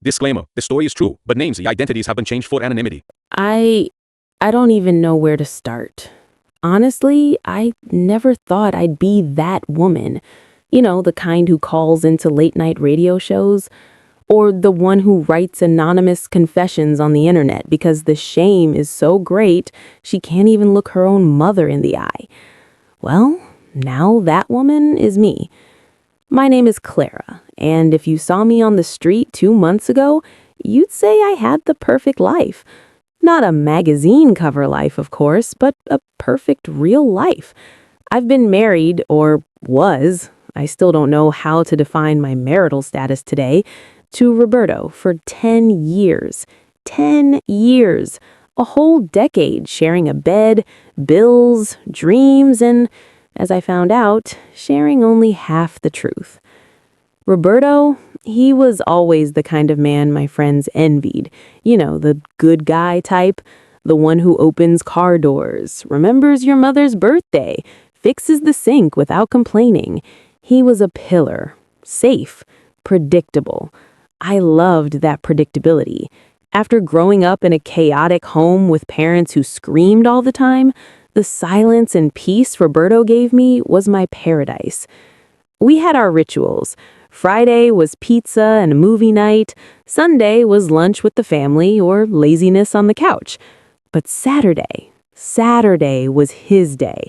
Disclaimer, the story is true, but names and identities have been changed for anonymity. I I don't even know where to start. Honestly, I never thought I'd be that woman. You know, the kind who calls into late night radio shows, or the one who writes anonymous confessions on the internet because the shame is so great she can't even look her own mother in the eye. Well, now that woman is me. My name is Clara, and if you saw me on the street 2 months ago, you'd say I had the perfect life. Not a magazine cover life, of course, but a perfect real life. I've been married, or was, I still don't know how to define my marital status today, to Roberto for 10 years. 10 years. A whole decade sharing a bed, bills, dreams, and, as I found out, sharing only half the truth. Roberto, he was always the kind of man my friends envied. You know, the good guy type, the one who opens car doors, remembers your mother's birthday, fixes the sink without complaining. He was a pillar, safe, predictable. I loved that predictability. After growing up in a chaotic home with parents who screamed all the time, the silence and peace Roberto gave me was my paradise. We had our rituals. Friday was pizza and a movie night. Sunday was lunch with the family or laziness on the couch. But Saturday was his day.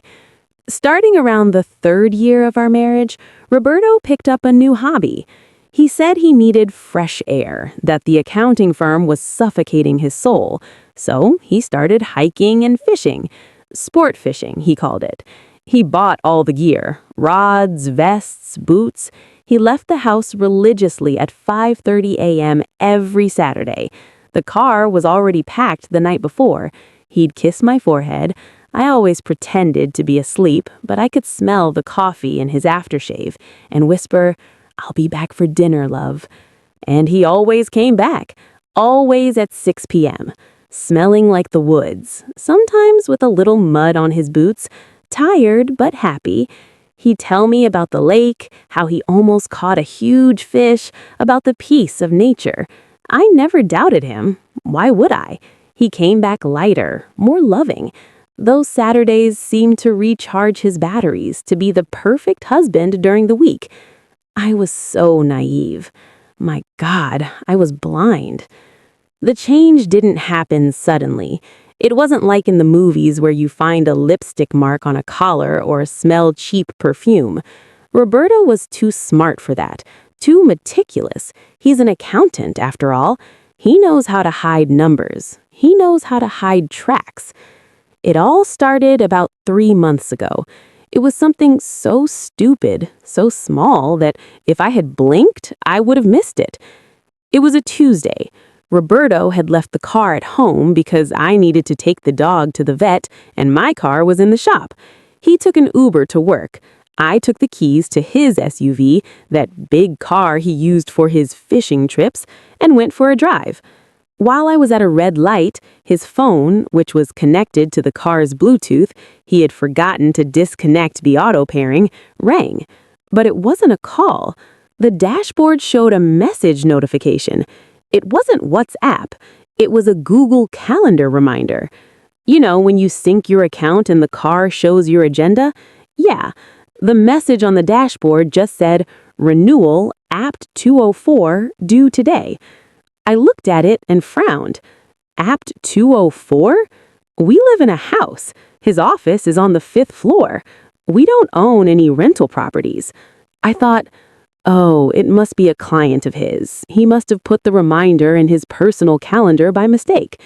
Starting around the 3rd year of our marriage, Roberto picked up a new hobby. He said he needed fresh air, that the accounting firm was suffocating his soul. So he started hiking and fishing. Sport fishing, he called it. He bought all the gear, rods, vests, boots. He left the house religiously at 5:30 a.m. every Saturday. The car was already packed the night before. He'd kiss my forehead. I always pretended to be asleep, but I could smell the coffee in his aftershave and whisper, "I'll be back for dinner, love." And he always came back, always at 6 p.m., smelling like the woods, sometimes with a little mud on his boots, tired but happy. He'd tell me about the lake, how he almost caught a huge fish, about the peace of nature. I never doubted him. Why would I? He came back lighter, more loving. Those Saturdays seemed to recharge his batteries, to be the perfect husband during the week. I was so naive. My God, I was blind. The change didn't happen suddenly. It wasn't like in the movies where you find a lipstick mark on a collar or smell cheap perfume. Roberto was too smart for that, too meticulous. He's an accountant, after all. He knows how to hide numbers. He knows how to hide tracks. It all started about 3 months ago. It was something so stupid, so small, that if I had blinked, I would have missed it. It was a Tuesday. Roberto had left the car at home because I needed to take the dog to the vet and my car was in the shop. He took an Uber to work. I took the keys to his SUV, that big car he used for his fishing trips, and went for a drive. While I was at a red light, his phone, which was connected to the car's Bluetooth, he had forgotten to disconnect the auto pairing, rang. But it wasn't a call. The dashboard showed a message notification. It wasn't WhatsApp. It was a Google Calendar reminder. You know, when you sync your account and the car shows your agenda? Yeah. The message on the dashboard just said, "Renewal, Apt 204, due today." I looked at it and frowned. Apt 204? We live in a house. His office is on the 5th floor. We don't own any rental properties. I thought, oh, it must be a client of his. He must have put the reminder in his personal calendar by mistake.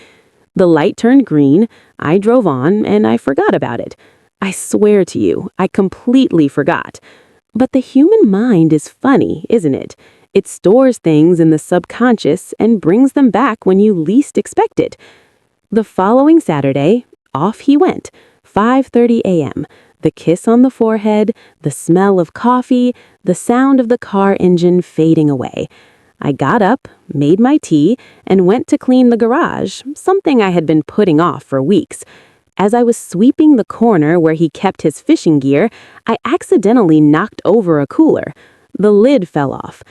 The light turned green, I drove on, and I forgot about it. I swear to you, I completely forgot. But the human mind is funny, isn't it? It stores things in the subconscious and brings them back when you least expect it. The following Saturday, off he went, 5:30 a.m., the kiss on the forehead, the smell of coffee, the sound of the car engine fading away. I got up, made my tea, and went to clean the garage, something I had been putting off for weeks. As I was sweeping the corner where he kept his fishing gear, I accidentally knocked over a cooler. The lid fell off.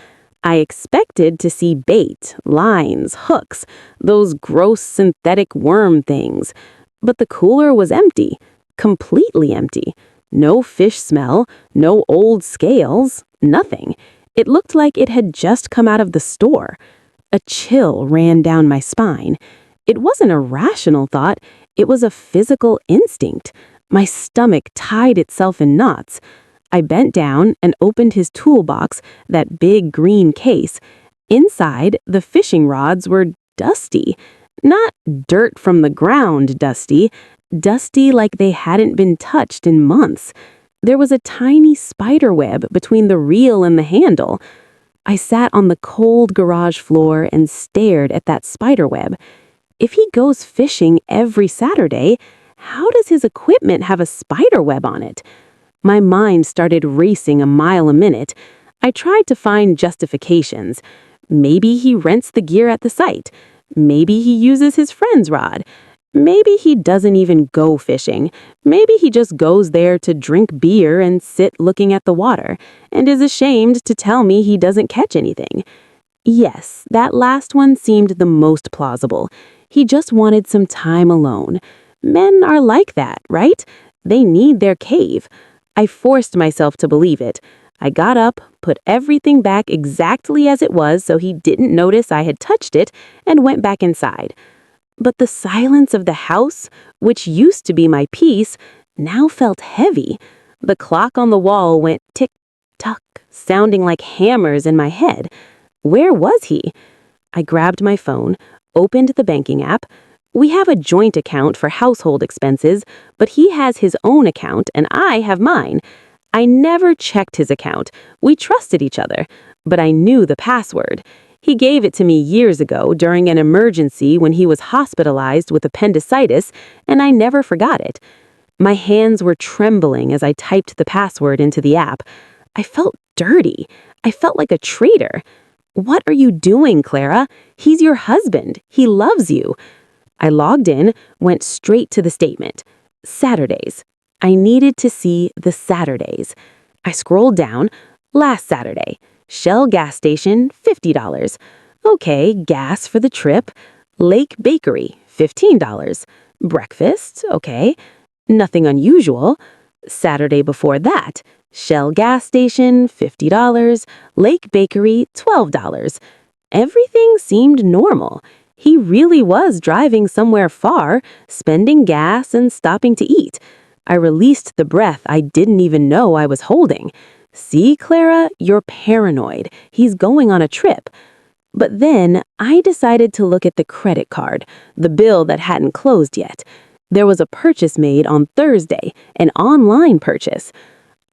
I expected to see bait, lines, hooks, those gross synthetic worm things. But the cooler was empty, completely empty. No fish smell, no old scales, nothing. It looked like it had just come out of the store. A chill ran down my spine. It wasn't a rational thought, it was a physical instinct. My stomach tied itself in knots. I bent down and opened his toolbox, that big green case. Inside, the fishing rods were dusty. Not dirt from the ground dusty, dusty like they hadn't been touched in months. There was a tiny spider web between the reel and the handle. I sat on the cold garage floor and stared at that spider web. If he goes fishing every Saturday, how does his equipment have a spider web on it? My mind started racing a mile a minute. I tried to find justifications. Maybe he rents the gear at the site. Maybe he uses his friend's rod. Maybe he doesn't even go fishing. Maybe he just goes there to drink beer and sit looking at the water, and is ashamed to tell me he doesn't catch anything. Yes, that last one seemed the most plausible. He just wanted some time alone. Men are like that, right? They need their cave. I forced myself to believe it. I got up, put everything back exactly as it was so he didn't notice I had touched it, and went back inside. But the silence of the house, which used to be my peace, now felt heavy. The clock on the wall went tick-tock, sounding like hammers in my head. Where was he? I grabbed my phone, opened the banking app. We have a joint account for household expenses, but he has his own account and I have mine. I never checked his account. We trusted each other, but I knew the password. He gave it to me years ago during an emergency when he was hospitalized with appendicitis, and I never forgot it. My hands were trembling as I typed the password into the app. I felt dirty. I felt like a traitor. What are you doing, Clara? He's your husband. He loves you. I logged in, went straight to the statement. Saturdays. I needed to see the Saturdays. I scrolled down. Last Saturday. Shell gas station, $50. Okay, gas for the trip. Lake Bakery, $15. Breakfast, okay. Nothing unusual. Saturday before that. Shell gas station, $50. Lake Bakery, $12. Everything seemed normal. He really was driving somewhere far, spending gas and stopping to eat. I released the breath I didn't even know I was holding. See, Clara, you're paranoid. He's going on a trip. But then I decided to look at the credit card, the bill that hadn't closed yet. There was a purchase made on Thursday, an online purchase.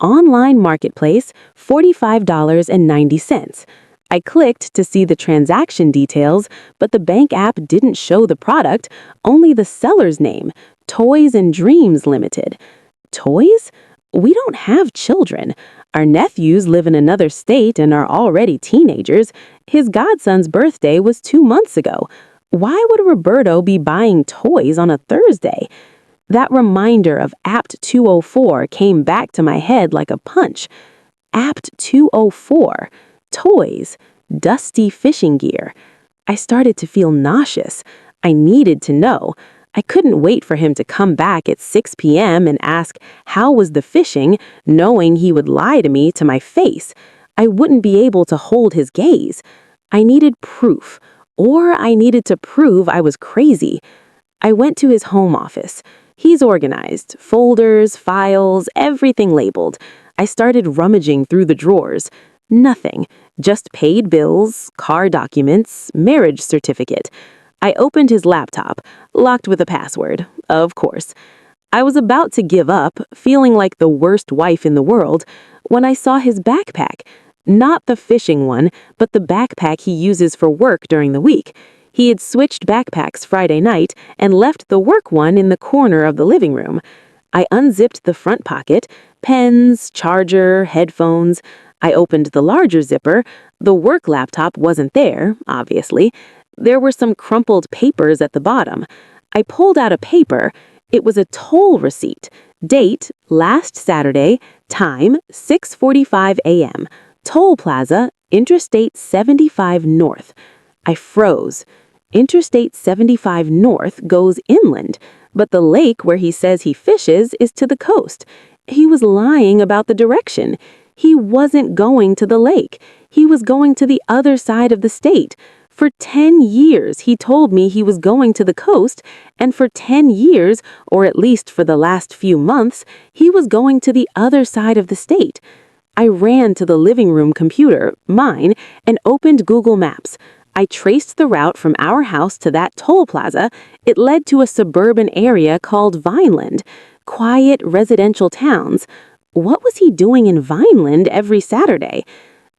Online marketplace, $45.90. I clicked to see the transaction details, but the bank app didn't show the product, only the seller's name, Toys and Dreams Limited. Toys? We don't have children. Our nephews live in another state and are already teenagers. His godson's birthday was 2 months ago. Why would Roberto be buying toys on a Thursday? That reminder of Apt 204 came back to my head like a punch. Apt 204. Toys. Dusty fishing gear. I started to feel nauseous. I needed to know. I couldn't wait for him to come back at 6 p.m. and ask how was the fishing, knowing he would lie to me to my face. I wouldn't be able to hold his gaze. I needed proof, or I needed to prove I was crazy. I went to his home office. He's organized, folders, files, everything labeled. I started rummaging through the drawers. Nothing, just paid bills, car documents, marriage certificate. I opened his laptop, locked with a password, of course. I was about to give up, feeling like the worst wife in the world, when I saw his backpack. Not the fishing one, but the backpack he uses for work during the week. He had switched backpacks Friday night and left the work one in the corner of the living room. I unzipped the front pocket, pens, charger, headphones. I opened the larger zipper. The work laptop wasn't there, obviously. There were some crumpled papers at the bottom. I pulled out a paper. It was a toll receipt. Date, last Saturday. Time, 6:45 a.m. Toll Plaza, Interstate 75 North. I froze. Interstate 75 North goes inland, but the lake where he says he fishes is to the coast. He was lying about the direction. He wasn't going to the lake. He was going to the other side of the state. For 10 years, he told me he was going to the coast, and for 10 years, or at least for the last few months, he was going to the other side of the state. I ran to the living room computer, mine, and opened Google Maps. I traced the route from our house to that toll plaza. It led to a suburban area called Vineland. Quiet residential towns. What was he doing in Vineland every Saturday?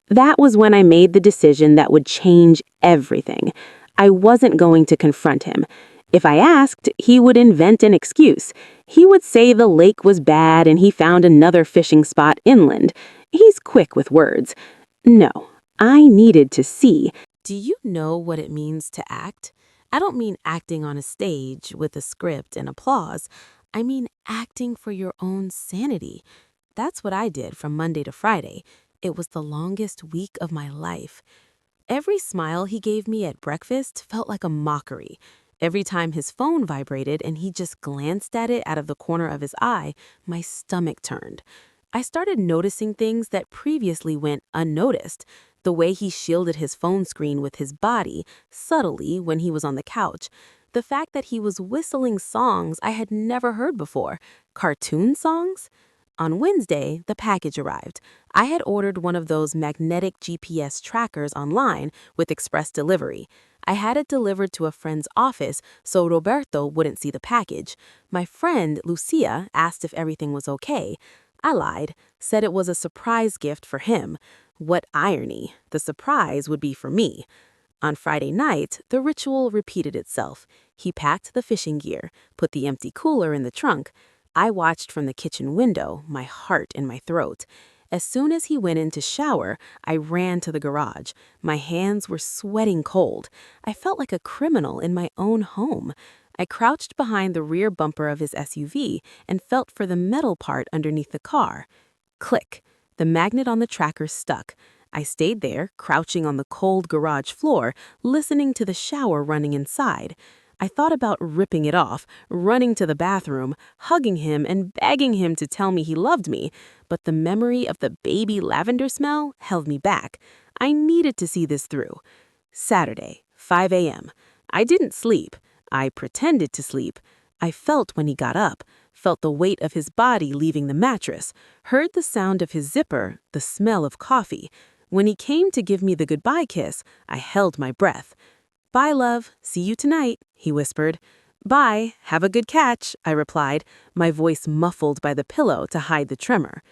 That was when I made the decision that would change everything. I wasn't going to confront him. If I asked, he would invent an excuse. He would say the lake was bad and he found another fishing spot inland. He's quick with words. No, I needed to see. Do you know what it means to act? I don't mean acting on a stage with a script and applause. I mean acting for your own sanity. That's what I did from Monday to Friday. It was the longest week of my life. Every smile he gave me at breakfast felt like a mockery. Every time his phone vibrated and he just glanced at it out of the corner of his eye, my stomach turned. I started noticing things that previously went unnoticed. The way he shielded his phone screen with his body, subtly when he was on the couch. The fact that he was whistling songs I had never heard before. Cartoon songs? On Wednesday, the package arrived. I had ordered one of those magnetic GPS trackers online with express delivery. I had it delivered to a friend's office so Roberto wouldn't see the package. My friend, Lucia, asked if everything was okay. I lied, said it was a surprise gift for him. What irony. The surprise would be for me. On Friday night, the ritual repeated itself. He packed the fishing gear, put the empty cooler in the trunk. I watched from the kitchen window, my heart in my throat. As soon as he went in to shower, I ran to the garage. My hands were sweating cold. I felt like a criminal in my own home. I crouched behind the rear bumper of his SUV and felt for the metal part underneath the car. Click. The magnet on the tracker stuck. I stayed there, crouching on the cold garage floor, listening to the shower running inside. I thought about ripping it off, running to the bathroom, hugging him and begging him to tell me he loved me, but the memory of the baby lavender smell held me back. I needed to see this through. Saturday, 5 a.m. I didn't sleep. I pretended to sleep. I felt when he got up, felt the weight of his body leaving the mattress, heard the sound of his zipper, the smell of coffee. When he came to give me the goodbye kiss, I held my breath. "Bye, love. See you tonight," he whispered. "Bye. Have a good catch," I replied, my voice muffled by the pillow to hide the tremor.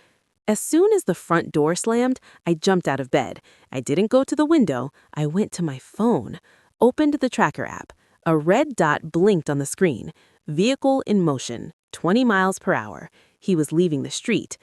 As soon as the front door slammed, I jumped out of bed. I didn't go to the window. I went to my phone, opened the tracker app. A red dot blinked on the screen. Vehicle in motion, 20 miles per hour. He was leaving the street.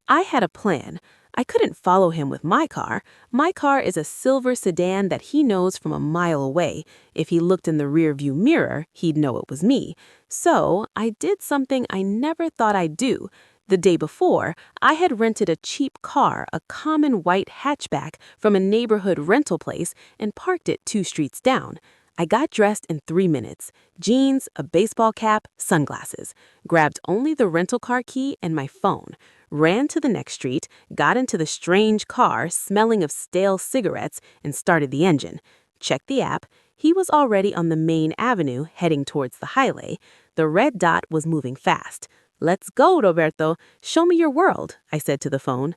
I had a plan. I couldn't follow him with my car. My car is a silver sedan that he knows from a mile away. If he looked in the rearview mirror, he'd know it was me. So I did something I never thought I'd do. The day before, I had rented a cheap car, a common white hatchback, from a neighborhood rental place and parked it 2 streets down. I got dressed in 3 minutes. Jeans, a baseball cap, sunglasses. Grabbed only the rental car key and my phone. Ran to the next street, got into the strange car smelling of stale cigarettes, and started the engine. Checked the app. He was already on the main avenue heading towards the highway. The red dot was moving fast. "Let's go, Roberto. Show me your world," I said to the phone.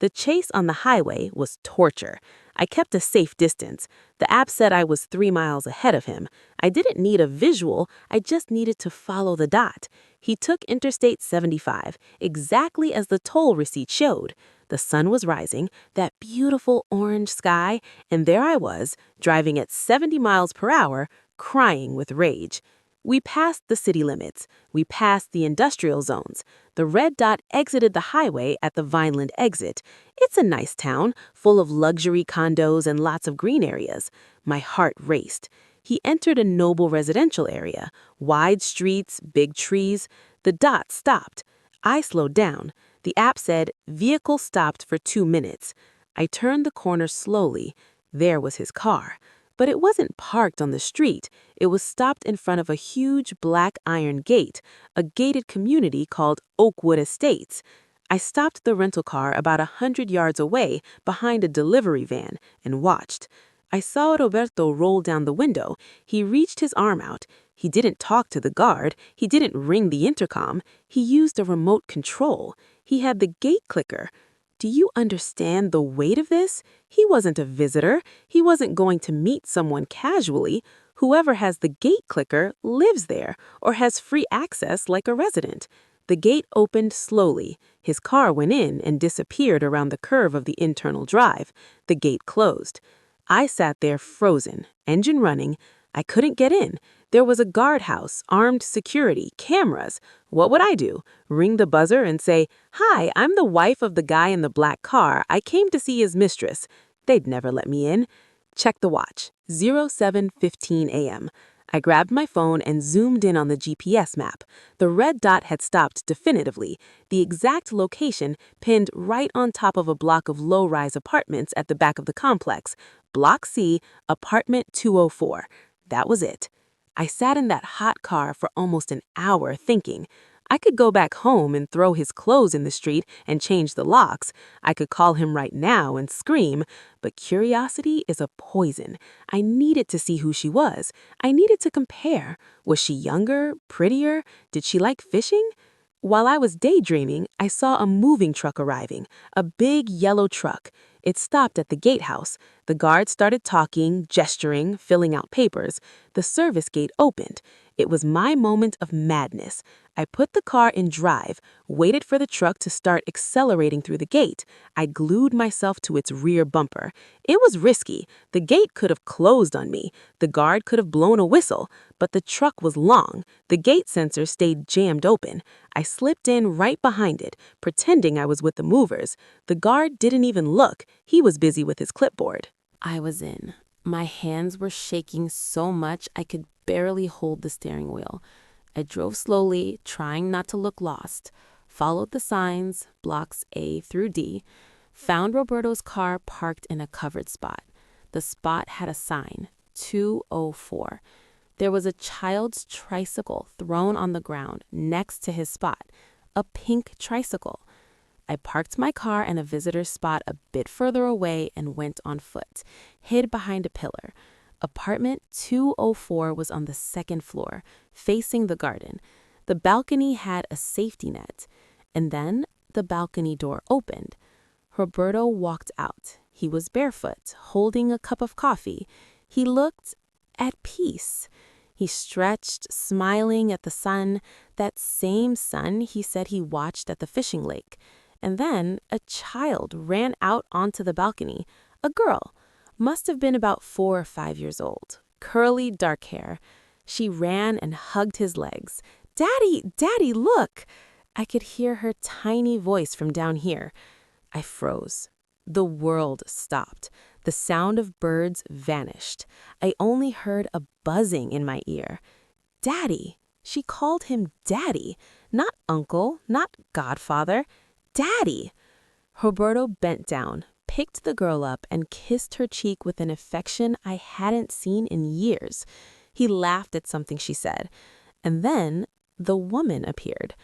The chase on the highway was torture. I kept a safe distance. The app said I was 3 miles ahead of him. I didn't need a visual, I just needed to follow the dot. He took Interstate 75, exactly as the toll receipt showed. The sun was rising, that beautiful orange sky, and there I was, driving at 70 miles per hour, crying with rage. We passed the city limits. We passed the industrial zones. The red dot exited the highway at the Vineland exit. It's a nice town, full of luxury condos and lots of green areas. My heart raced. He entered a noble residential area. Wide streets, big trees. The dot stopped. I slowed down. The app said, "Vehicle stopped for 2 minutes." I turned the corner slowly. There was his car. But it wasn't parked on the street. It was stopped in front of a huge black iron gate, a gated community called Oakwood Estates. I stopped the rental car about 100 yards away behind a delivery van and watched. I saw Roberto roll down the window. He reached his arm out. He didn't talk to the guard. He didn't ring the intercom. He used a remote control. He had the gate clicker. Do you understand the weight of this? He wasn't a visitor. He wasn't going to meet someone casually. Whoever has the gate clicker lives there or has free access like a resident. The gate opened slowly. His car went in and disappeared around the curve of the internal drive. The gate closed. I sat there frozen, engine running. I couldn't get in. There was a guardhouse, armed security, cameras. What would I do? Ring the buzzer and say, "Hi, I'm the wife of the guy in the black car. I came to see his mistress." They'd never let me in. Check the watch. 07:15 a.m. I grabbed my phone and zoomed in on the GPS map. The red dot had stopped definitively, the exact location pinned right on top of a block of low-rise apartments at the back of the complex. Block C, apartment 204. That was it. I sat in that hot car for almost an hour thinking. I could go back home and throw his clothes in the street and change the locks. I could call him right now and scream, but curiosity is a poison. I needed to see who she was. I needed to compare. Was she younger, prettier? Did she like fishing? While I was daydreaming, I saw a moving truck arriving, a big yellow truck. It stopped at the gatehouse. The guard started talking, gesturing, filling out papers. The service gate opened. It was my moment of madness. I put the car in drive, waited for the truck to start accelerating through the gate. I glued myself to its rear bumper. It was risky. The gate could have closed on me. The guard could have blown a whistle, but the truck was long. The gate sensor stayed jammed open. I slipped in right behind it, pretending I was with the movers. The guard didn't even look. He was busy with his clipboard. I was in. My hands were shaking so much I could barely hold the steering wheel. I drove slowly, trying not to look lost, followed the signs, blocks A through D, found Roberto's car parked in a covered spot. The spot had a sign, 204. There was a child's tricycle thrown on the ground next to his spot, a pink tricycle. I parked my car in a visitor's spot a bit further away and went on foot, hid behind a pillar. Apartment 204 was on the second floor, facing the garden. The balcony had a safety net. And then the balcony door opened. Roberto walked out. He was barefoot, holding a cup of coffee. He looked at peace. He stretched, smiling at the sun, that same sun he said he watched at the fishing lake. And then a child ran out onto the balcony, a girl. Must have been about 4 or 5 years old. Curly, dark hair. She ran and hugged his legs. "Daddy, Daddy, look!" I could hear her tiny voice from down here. I froze. The world stopped. The sound of birds vanished. I only heard a buzzing in my ear. Daddy. She called him Daddy. Not uncle, not godfather. Daddy. Roberto bent down, picked the girl up, and kissed her cheek with an affection I hadn't seen in years. He laughed at something she said. And then the woman appeared.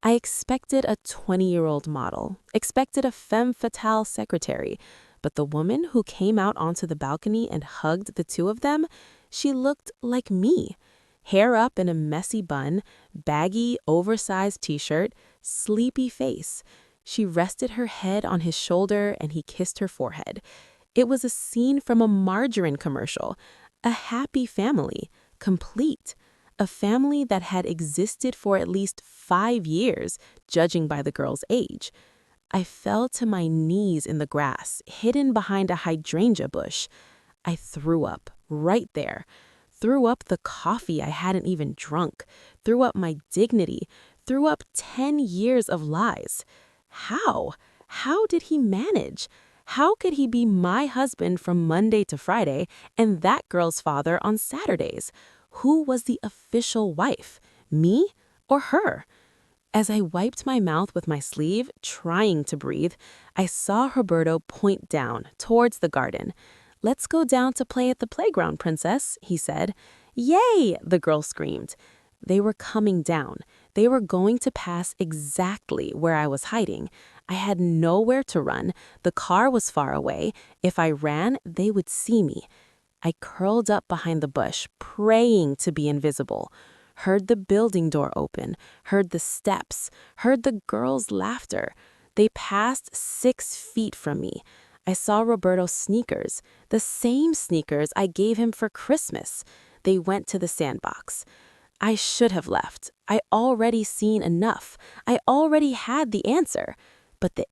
I expected a 20-year-old model, expected a femme fatale secretary, but the woman who came out onto the balcony and hugged the two of them, she looked like me. Hair up in a messy bun, baggy, oversized t-shirt, sleepy face. She rested her head on his shoulder and he kissed her forehead. It was a scene from a margarine commercial. A happy family, complete. A family that had existed for at least 5 years, judging by the girl's age. I fell to my knees in the grass, hidden behind a hydrangea bush. I threw up, right there. Threw up the coffee I hadn't even drunk. Threw up my dignity. Threw up 10 years of lies. How? How did he manage? How could he be my husband from Monday to Friday and that girl's father on Saturdays? Who was the official wife? Me or her? As I wiped my mouth with my sleeve, trying to breathe, I saw Roberto point down, towards the garden. "Let's go down to play at the playground, princess," he said. "Yay!" the girl screamed. They were coming down. They were going to pass exactly where I was hiding. I had nowhere to run. The car was far away. If I ran, they would see me. I curled up behind the bush, praying to be invisible. Heard the building door open, heard the steps, heard the girls' laughter. They passed 6 feet from me. I saw Roberto's sneakers, the same sneakers I gave him for Christmas. They went to the sandbox. I should have left. I already seen enough. I already had the answer. But the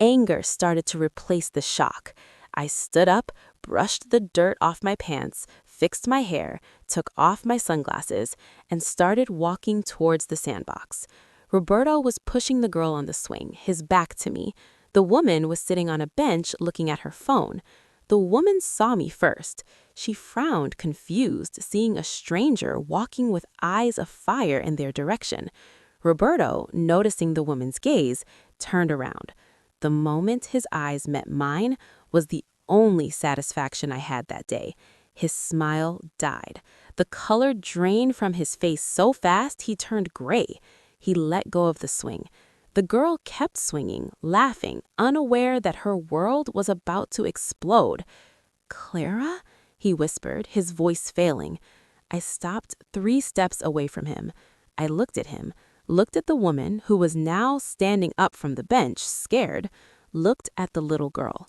anger started to replace the shock. I stood up, brushed the dirt off my pants, fixed my hair, took off my sunglasses, and started walking towards the sandbox. Roberto was pushing the girl on the swing, his back to me. The woman was sitting on a bench looking at her phone. The woman saw me first. She frowned, confused, seeing a stranger walking with eyes of fire in their direction. Roberto, noticing the woman's gaze, turned around. The moment his eyes met mine was the only satisfaction I had that day. His smile died. The color drained from his face so fast he turned gray. He let go of the swing. The girl kept swinging, laughing, unaware that her world was about to explode. "Clara?" he whispered, his voice failing. I stopped 3 steps away from him. I looked at him, looked at the woman who was now standing up from the bench, scared, looked at the little girl.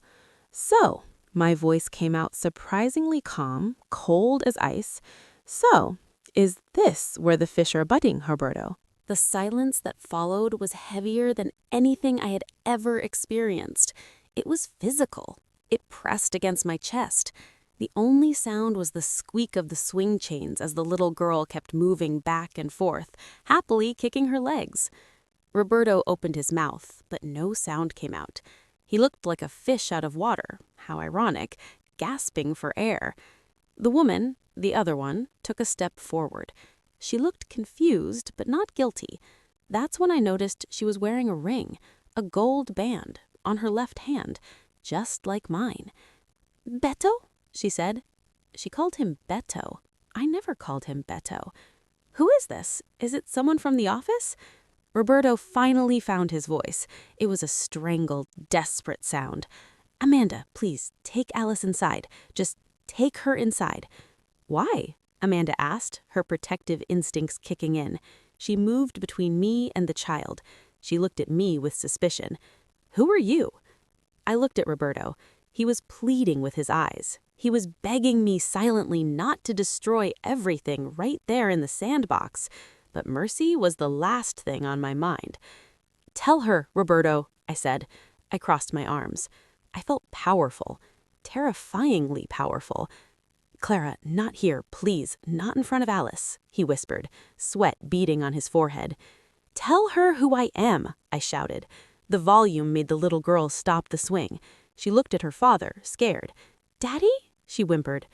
"So," my voice came out surprisingly calm, cold as ice. "So, is this where the fish are budding, Roberto?" The silence that followed was heavier than anything I had ever experienced. It was physical. It pressed against my chest. The only sound was the squeak of the swing chains as the little girl kept moving back and forth, happily kicking her legs. Roberto opened his mouth, but no sound came out. He looked like a fish out of water, how ironic, gasping for air. The woman, the other one, took a step forward. She looked confused, but not guilty. That's when I noticed she was wearing a ring, a gold band, on her left hand, just like mine. "Beto?" she said. She called him Beto. I never called him Beto. "Who is this? Is it someone from the office?" Roberto finally found his voice. It was a strangled, desperate sound. "Amanda, please, take Alice inside. Just take her inside." "Why?" Amanda asked, her protective instincts kicking in. She moved between me and the child. She looked at me with suspicion. "Who are you?" I looked at Roberto. He was pleading with his eyes. He was begging me silently not to destroy everything right there in the sandbox. But mercy was the last thing on my mind. "Tell her, Roberto," I said. I crossed my arms. I felt powerful, terrifyingly powerful. "Clara, not here, please, not in front of Alice," he whispered, sweat beading on his forehead. "Tell her who I am," I shouted. The volume made the little girl stop the swing. She looked at her father, scared. "Daddy?" she whimpered.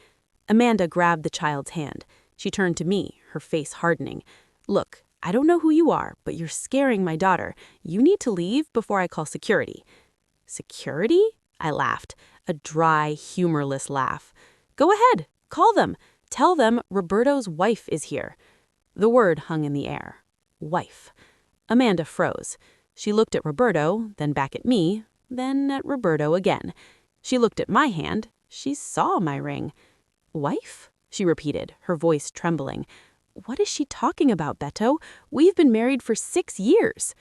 Amanda grabbed the child's hand. She turned to me, her face hardening. "Look, I don't know who you are, but you're scaring my daughter. You need to leave before I call security." "Security?" I laughed, a dry, humorless laugh. "Go ahead, call them. Tell them Roberto's wife is here." The word hung in the air. Wife. Amanda froze. She looked at Roberto, then back at me, then at Roberto again. She looked at my hand. She saw my ring. "Wife?" she repeated, her voice trembling. "What is she talking about, Beto? We've been married for 6 years."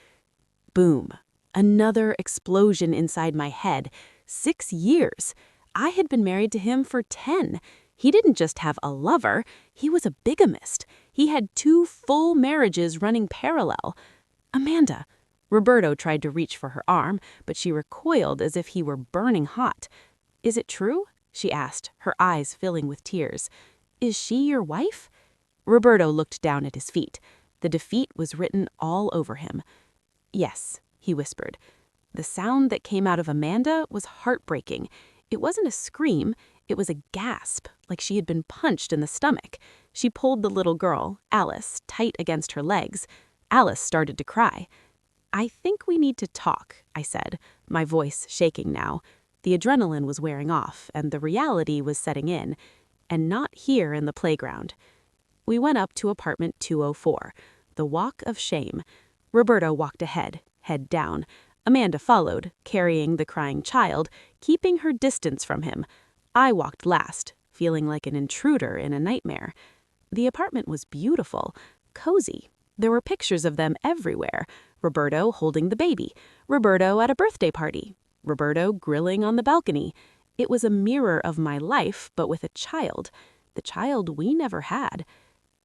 Boom. Another explosion inside my head. 6 years. I had been married to him for 10. He didn't just have a lover, he was a bigamist. He had 2 full marriages running parallel. "Amanda." Roberto tried to reach for her arm, but she recoiled as if he were burning hot. "Is it true?" she asked, her eyes filling with tears. "Is she your wife?" Roberto looked down at his feet. The defeat was written all over him. "Yes," he whispered. The sound that came out of Amanda was heartbreaking. It wasn't a scream, it was a gasp, like she had been punched in the stomach. She pulled the little girl, Alice, tight against her legs. Alice started to cry. "I think we need to talk," I said, my voice shaking now. The adrenaline was wearing off, and the reality was setting in, and not here in the playground. We went up to apartment 204, the walk of shame. Roberto walked ahead, head down. Amanda followed, carrying the crying child, keeping her distance from him. I walked last, feeling like an intruder in a nightmare. The apartment was beautiful, cozy. There were pictures of them everywhere. Roberto holding the baby, Roberto at a birthday party, Roberto grilling on the balcony. It was a mirror of my life, but with a child. The child we never had.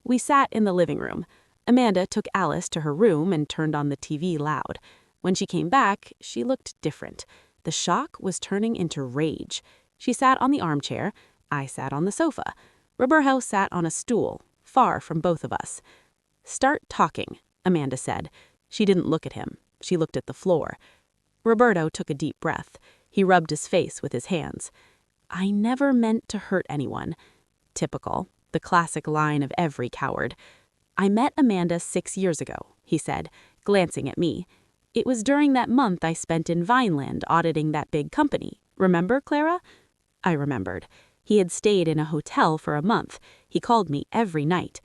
We sat in the living room. Amanda took Alice to her room and turned on the TV loud. When she came back, she looked different. The shock was turning into rage. She sat on the armchair. I sat on the sofa. Roberto sat on a stool, far from both of us. "Start talking," Amanda said. She didn't look at him. She looked at the floor. Roberto took a deep breath. He rubbed his face with his hands. "I never meant to hurt anyone." Typical, the classic line of every coward. "I met Amanda 6 years ago," he said, glancing at me. "It was during that month I spent in Vineland auditing that big company. Remember, Clara?" I remembered. He had stayed in a hotel for a month. He called me every night.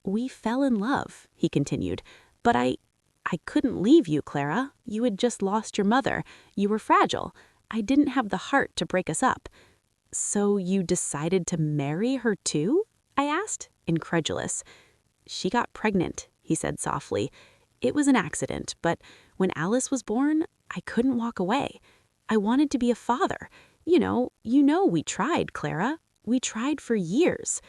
"We fell in love," he continued. "But I couldn't leave you, Clara. You had just lost your mother. You were fragile. I didn't have the heart to break us up." "So you decided to marry her too?" I asked, incredulous. "She got pregnant," he said softly. "It was an accident, but when Alice was born, I couldn't walk away. I wanted to be a father. You know we tried, Clara. We tried for years."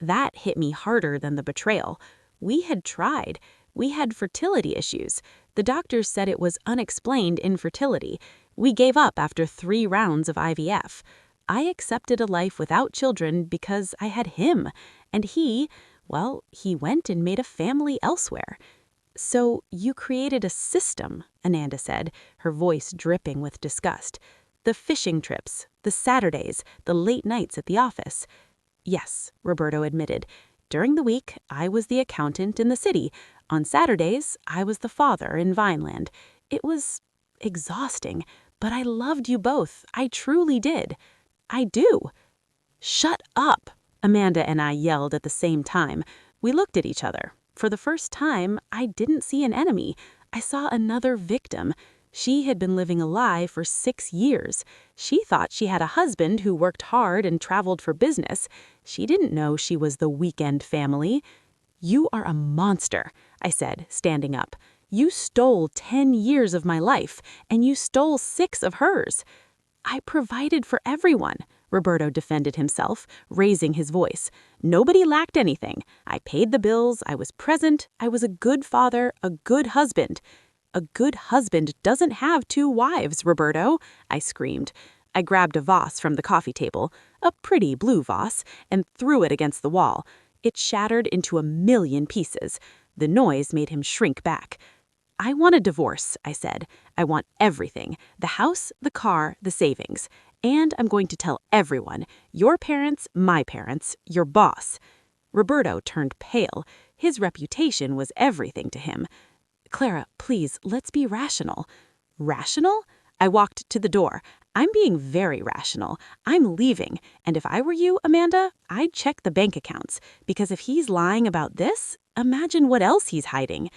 That hit me harder than the betrayal. We had tried. We had fertility issues. The doctors said it was unexplained infertility. We gave up after 3 rounds of IVF. I accepted a life without children because I had him, and he went and made a family elsewhere. "So you created a system," Ananda said, her voice dripping with disgust. "The fishing trips, the Saturdays, the late nights at the office." "Yes," Roberto admitted. "During the week, I was the accountant in the city. On Saturdays, I was the father in Vineland. It was exhausting, but I loved you both. I truly did. I do." "Shut up!" Amanda and I yelled at the same time. We looked at each other. For the first time, I didn't see an enemy. I saw another victim. She had been living a lie for 6 years. She thought she had a husband who worked hard and traveled for business. She didn't know she was the weekend family. "You are a monster," I said, standing up. "You stole 10 years of my life, and you stole 6 of hers." "I provided for everyone," Roberto defended himself, raising his voice. "Nobody lacked anything. I paid the bills, I was present, I was a good father, a good husband." "A good husband doesn't have 2 wives, Roberto," I screamed. I grabbed a vase from the coffee table, a pretty blue vase, and threw it against the wall. It shattered into a million pieces. The noise made him shrink back. "I want a divorce," I said. "I want everything. The house, the car, the savings. And I'm going to tell everyone. Your parents, my parents, your boss." Roberto turned pale. His reputation was everything to him. "Clara, please, let's be rational." "Rational?" I walked to the door. "I'm being very rational. I'm leaving. And if I were you, Amanda, I'd check the bank accounts. Because if he's lying about this, imagine what else he's hiding."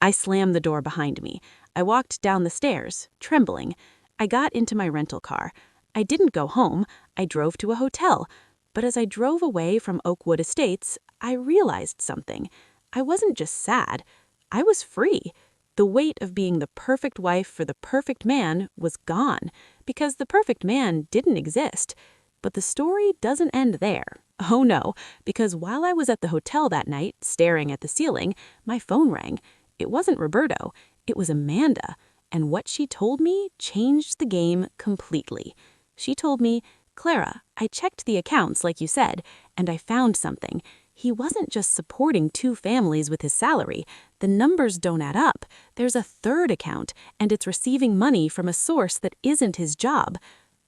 I slammed the door behind me. I walked down the stairs, trembling. I got into my rental car. I didn't go home. I drove to a hotel. But as I drove away from Oakwood Estates, I realized something. I wasn't just sad. I was free. The weight of being the perfect wife for the perfect man was gone, because the perfect man didn't exist. But the story doesn't end there. Oh no, because while I was at the hotel that night, staring at the ceiling, my phone rang. It wasn't Roberto, it was Amanda, and what she told me changed the game completely. She told me, "Clara, I checked the accounts like you said, and I found something. He wasn't just supporting 2 families with his salary. The numbers don't add up. There's a 3rd account, and it's receiving money from a source that isn't his job."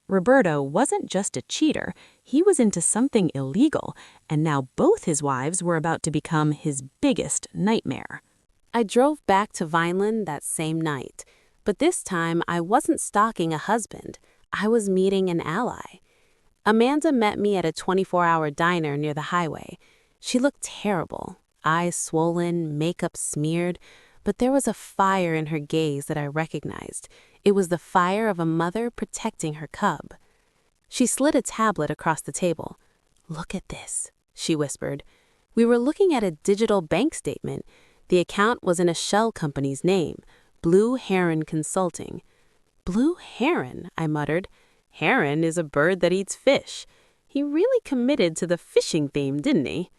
Roberto wasn't just a cheater. He was into something illegal, and now both his wives were about to become his biggest nightmare. I drove back to Vineland that same night, but this time I wasn't stalking a husband. I was meeting an ally. Amanda met me at a 24-hour diner near the highway. She looked terrible, eyes swollen, makeup smeared, but there was a fire in her gaze that I recognized. It was the fire of a mother protecting her cub. She slid a tablet across the table. "Look at this," she whispered. We were looking at a digital bank statement. The account was in a shell company's name, Blue Heron Consulting. "Blue Heron," I muttered. "Heron is a bird that eats fish." He really committed to the fishing theme, didn't he?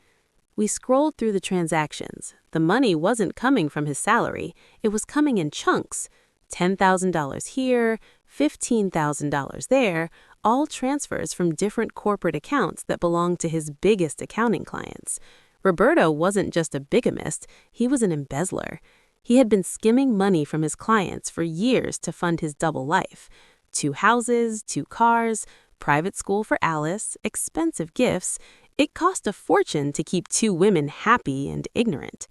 We scrolled through the transactions. The money wasn't coming from his salary. It was coming in chunks. $10,000 here, $15,000 there, all transfers from different corporate accounts that belonged to his biggest accounting clients. Roberto wasn't just a bigamist, he was an embezzler. He had been skimming money from his clients for years to fund his double life. 2 houses, 2 cars, private school for Alice, expensive gifts. It cost a fortune to keep 2 women happy and ignorant.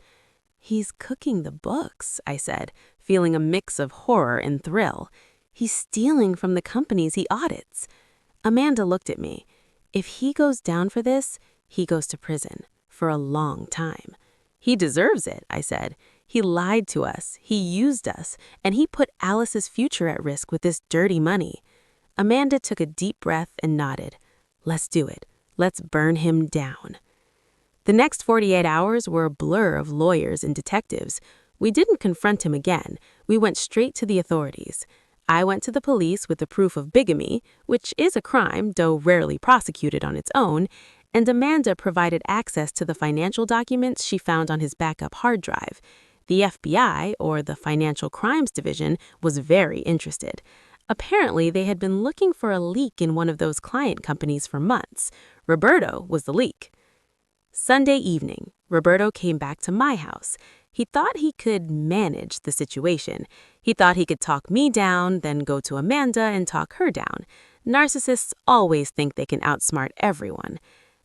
"He's cooking the books," I said, feeling a mix of horror and thrill. "He's stealing from the companies he audits." Amanda looked at me. "If he goes down for this, he goes to prison for a long time." "He deserves it," I said. "He lied to us, he used us, and he put Alice's future at risk with this dirty money." Amanda took a deep breath and nodded. "Let's do it. Let's burn him down." The next 48 hours were a blur of lawyers and detectives. We didn't confront him again. We went straight to the authorities. I went to the police with the proof of bigamy, which is a crime, though rarely prosecuted on its own, and Amanda provided access to the financial documents she found on his backup hard drive. The FBI, or the Financial Crimes Division, was very interested. Apparently, they had been looking for a leak in one of those client companies for months. Roberto was the leak. Sunday evening, Roberto came back to my house. He thought he could manage the situation. He thought he could talk me down, then go to Amanda and talk her down. Narcissists always think they can outsmart everyone.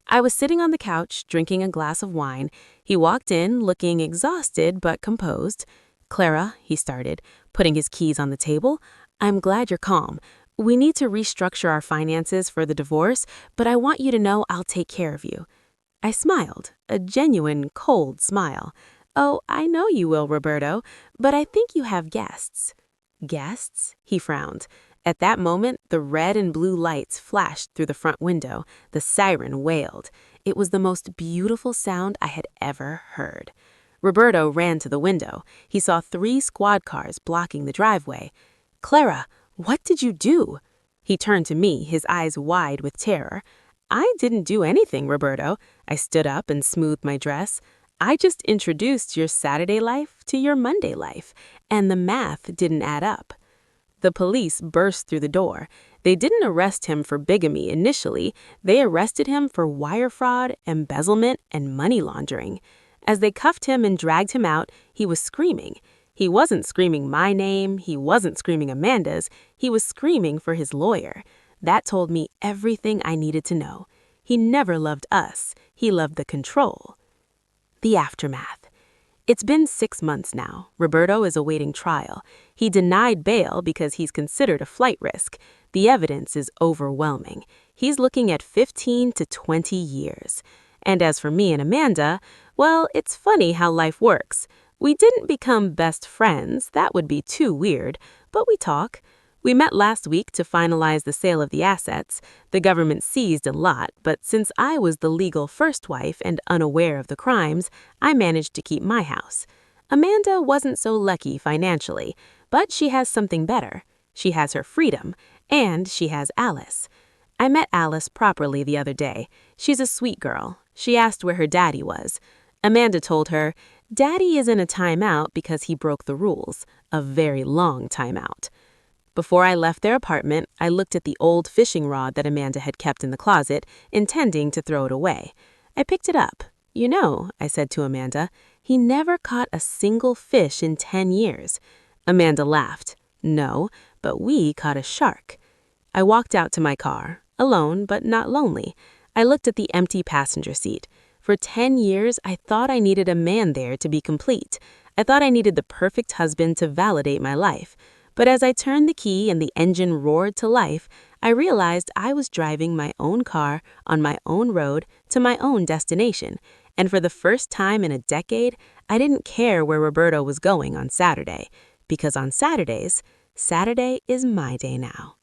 I was sitting on the couch, drinking a glass of wine. He walked in, looking exhausted but composed. "Clara," he started, putting his keys on the table, "I'm glad you're calm. We need to restructure our finances for the divorce, but I want you to know I'll take care of you." I smiled, a genuine, cold smile. "Oh, I know you will, Roberto, but I think you have guests." "Guests?" He frowned. At that moment, the red and blue lights flashed through the front window. The siren wailed. It was the most beautiful sound I had ever heard. Roberto ran to the window. He saw 3 squad cars blocking the driveway. "Clara, what did you do?" He turned to me, his eyes wide with terror. "I didn't do anything, Roberto." I stood up and smoothed my dress. "I just introduced your Saturday life to your Monday life, and the math didn't add up." The police burst through the door. They didn't arrest him for bigamy initially. They arrested him for wire fraud, embezzlement, and money laundering. As they cuffed him and dragged him out, he was screaming. He wasn't screaming my name. He wasn't screaming Amanda's. He was screaming for his lawyer. That told me everything I needed to know. He never loved us. He loved the control. The aftermath. It's been 6 months now. Roberto is awaiting trial. He denied bail because he's considered a flight risk. The evidence is overwhelming. He's looking at 15 to 20 years. And as for me and Amanda, well, it's funny how life works. We didn't become best friends. That would be too weird. But we talk. We met last week to finalize the sale of the assets. The government seized a lot, but since I was the legal first wife and unaware of the crimes, I managed to keep my house. Amanda wasn't so lucky financially, but she has something better. She has her freedom, and she has Alice. I met Alice properly the other day. She's a sweet girl. She asked where her daddy was. Amanda told her, "Daddy is in a timeout because he broke the rules, a very long timeout." Before I left their apartment, I looked at the old fishing rod that Amanda had kept in the closet, intending to throw it away. I picked it up. "You know," I said to Amanda, "he never caught a single fish in 10 years. Amanda laughed. "No, but we caught a shark." I walked out to my car, alone but not lonely. I looked at the empty passenger seat. For 10 years, I thought I needed a man there to be complete. I thought I needed the perfect husband to validate my life. But as I turned the key and the engine roared to life, I realized I was driving my own car on my own road to my own destination. And for the first time in a decade, I didn't care where Roberto was going on Saturday. Because on Saturdays, Saturday is my day now.